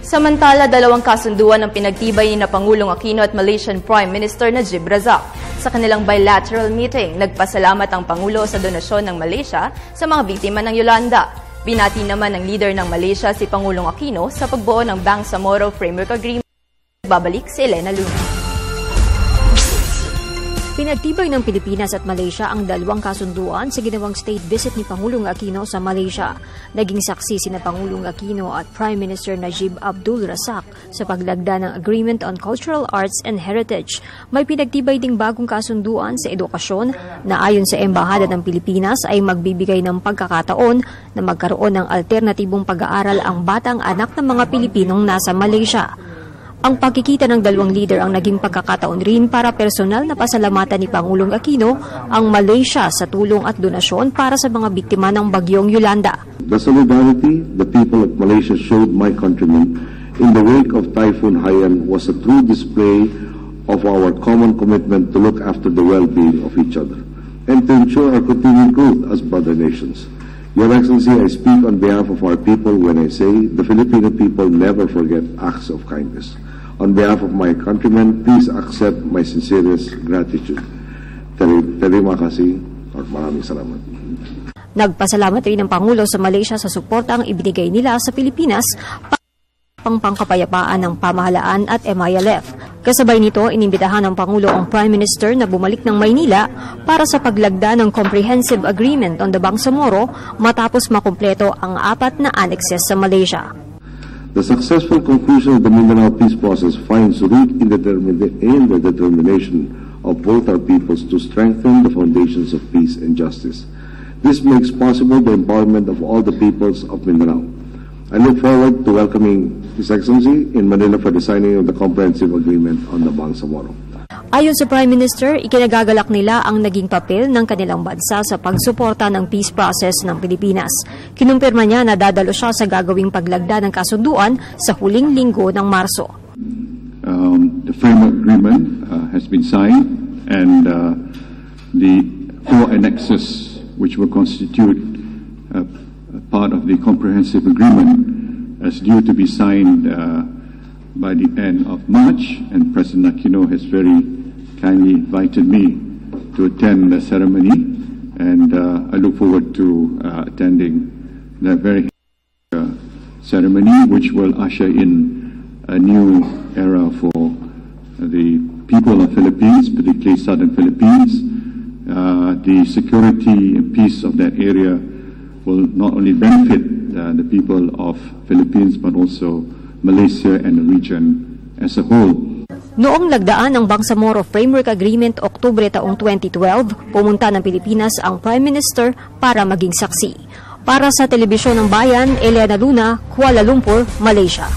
Samantala, dalawang kasunduan ang pinagtibay ni Pangulong Aquino at Malaysian Prime Minister Najib Razak. Sa kanilang bilateral meeting, nagpasalamat ang Pangulo sa donasyon ng Malaysia sa mga biktima ng Yolanda. Binati naman ng leader ng Malaysia si Pangulong Aquino sa pagbuo ng Bangsamoro Framework Agreement. Babalik si Elena Luna. Pinagtibay ng Pilipinas at Malaysia ang dalawang kasunduan sa ginawang state visit ni Pangulong Aquino sa Malaysia. Naging saksi sina Pangulong Aquino at Prime Minister Najib Abdul Razak sa paglagda ng Agreement on Cultural Arts and Heritage. May pinagtibay ding bagong kasunduan sa edukasyon na ayon sa Embahada ng Pilipinas ay magbibigay ng pagkakataon na magkaroon ng alternatibong pag-aaral ang batang anak ng mga Pilipinong nasa Malaysia. Ang pagkikita ng dalawang leader ang naging pagkakataon rin para personal na pasalamatan ni Pangulong Aquino ang Malaysia sa tulong at donasyon para sa mga biktima ng bagyong Yolanda. The solidarity the people of Malaysia showed my countrymen in the wake of Typhoon Haiyan was a true display of our common commitment to look after the well-being of each other and to ensure our continued growth as brother nations. Your Excellency, I speak on behalf of our people when I say the Filipino people never forget acts of kindness. On behalf of my countrymen, please accept my sincerest gratitude. Terima kasih at maraming salamat. Nagpasalamat rin ang Pangulo sa Malaysia sa suportang ibinigay nila sa Pilipinas pangkapayapaan ng pamahalaan at MILF. Kasabay nito, inimbitahan ng Pangulo ang Prime Minister na bumalik ng Maynila para sa paglagda ng Comprehensive Agreement on the Bangsamoro matapos makumpleto ang 4 na annexes sa Malaysia. The successful conclusion of the Mindanao peace process finds root in the determination of both our peoples to strengthen the foundations of peace and justice. This makes possible the empowerment of all the peoples of Mindanao. I look forward to welcoming His Excellency in Manila for the signing of the Comprehensive Agreement on the Bangsamoro. Ayon sa Prime Minister, ikinagagalak nila ang naging papel ng kanilang bansa sa pagsuporta ng peace process ng Pilipinas. Kinumpirma niya na dadalo siya sa gagawing paglagda ng kasunduan sa huling linggo ng Marso. The framework agreement has been signed and the 4 annexes which will constitute part of the comprehensive agreement is due to be signed by the end of March, and President Aquino has very kindly invited me to attend the ceremony, and I look forward to attending that very ceremony, which will usher in a new era for the people of Philippines, particularly southern Philippines. The security and peace of that area will not only benefit the people of Philippines, but also Malaysia and the region as a whole. Noong lagdaan ng Bangsamoro Framework Agreement Oktubre taong 2012, pumunta ng Pilipinas ang Prime Minister para maging saksi. Para sa Telebisyon ng Bayan, Elena Luna, Kuala Lumpur, Malaysia.